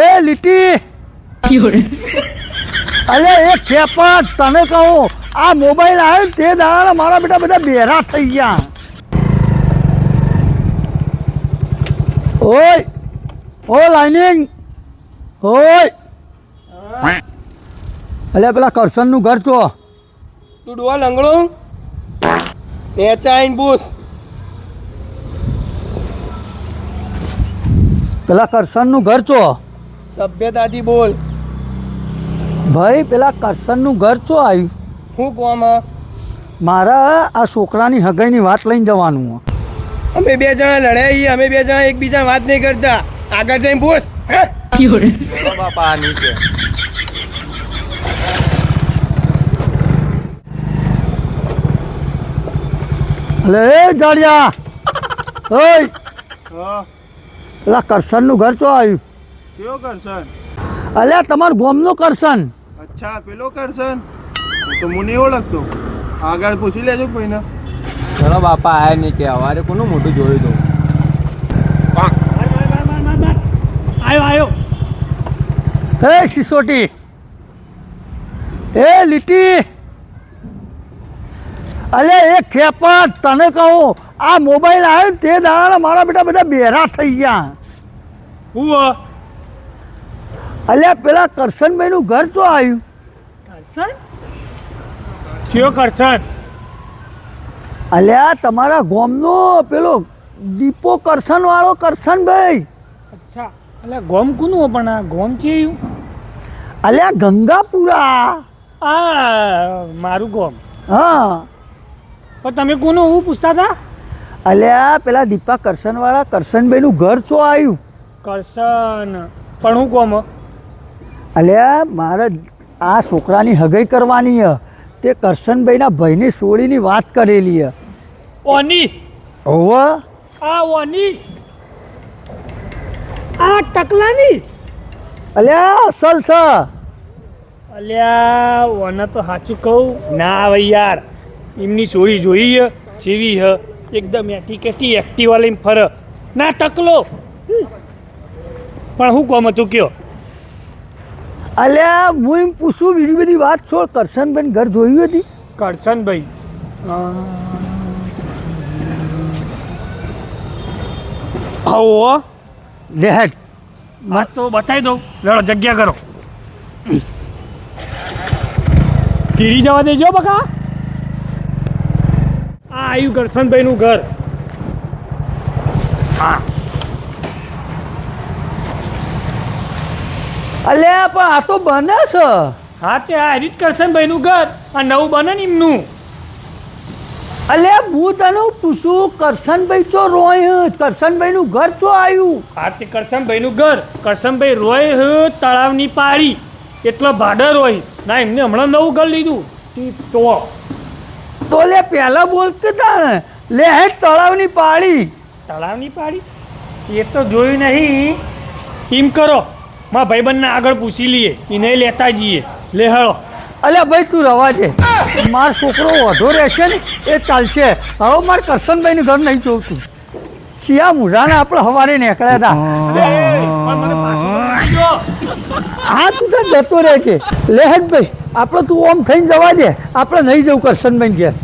એ લીટી અલે એ ખેપટ તને કહું આ મોબાઈલ આવ્યો તે દાડા મારા બેટા બધા બેરા થઈ ગયા. ઓય ઓ લાઇનિંગ ઓય અલે પેલા કરશનનું ઘર છો તું ડોવા લંગડો નેચા આઈન બુસ પેલા કરશનનું ઘર છો સભ્યતાથી બોલ. ભાઈ પેલા કરશનનું ઘર છો આવ્યું. શું કોમ મારા આ છોકરાની હગાઈની વાત લઈને જવાનું. અમે બે જણા લડ્યા છીએ, અમે બે જણા એકબીજા વાત નહીં કરતા. આગળ જઈને બોસ. બાપા નીચે અલે એ જાડિયા ઓય પેલા કરશનનું ઘર છો આવ્યું. કયો કરશન? અલ્યા તમારું ગોમનું કરશન. અચ્છા પેલો કરશન તો હું નહીં ઓળખતો. આગળ પૂછી લેજો કોઈને. ચલો બાપા આયા નહીં કે અવારે કોનું મોઢું જોયું તો. આવ્યો હે સિસોટી એ લીટી અલે એ ખેપટ તને કહું આ મોબાઈલ આવ્યો તે દાડા મારા બેટા બધા બેરા થઈ ગયા. હું અલ્યા પેલા કરશનભાઈનું ઘર તો આવ્યું. કરશન કયો કરશન? અલ્યા તમારા ગોમનો પેલો દીપો કરશન વાળો કરશનભાઈ. અચ્છા એટલે ગોમ કોનું પણ આ ગોમ છે અલ્યા ગંગાપુરા. આ મારું ગોમ. હા પણ તમે કોનું હું પૂછતા હતા? અલ્યા પેલા દીપા કરશન વાળા કરશનભાઈનું ઘર તો આવ્યું. કરશન પણ હું ગોમ અલ્યા મારે આ છોકરાની હગાઈ કરવાની હ તે કરશનભાઈના ભાઈની સોળીની વાત કરેલી હ. ઓની હોવ આ ઓની આ ટકલાની અલ્યા અસલ છે. અલ્યા ઓને તો સાચું કહું ના આવે યાર. એમની સોળી જોઈ હ જેવી હ એકદમ એટીકેટી એક્ટિવા લઈને ફર ના ટકલો. પણ હું કોમ હતું કયો? અલ્યા હું એમ પૂછું બીજી બધી વાત છોડ કરશનભાઈ ઘર જોયું હતી. કરશનભાઈ આવો લે હેડ વાત તો બતાવી દઉં. લડો જગ્યા કરો. કીરી જવા દેજો બકા. આ આવ્યું કરશનભાઈનું ઘર. હા અલ્યા પણ આ તો બને છે. હા તે આ રીત કરશનભાઈનું ઘર આ નવું બને ને એમનું. અલ્યા હું તને પૂછું કરશનભાઈ ચો રોય કરશનભાઈનું ઘર ચો આવ્યું. હા તે કરશનભાઈનું ઘર. કરશનભાઈ રોય હ તળાવની પાડી એટલો ભાડર હોય ના એમને હમણાં નવું ઘર લીધું તો લે પહેલા બોલતે તા ને લે હેડ તળાવની પાડી. તળાવની પાડી એ તો જોયું નહીં. એમ કરો મારા ભાઈબંધને આગળ પૂછી લઈએ એને લેતા જઈએ. લે હળો. અલ્યા ભાઈ તું રવા દે મારો છોકરો વધો રહેશે ને એ ચાલશે. હવે મારે કરશનભાઈનું ઘર નહીં જોતું. ચિયા મુઢાને આપણે સવારે નીકળ્યા હતા. હા તું તો જતો રહે છે. લે હેડ ભાઈ આપણે તું ઓમ થઈને જવા દે આપણે નહીં જવું કરશનભાઈ ઘેર.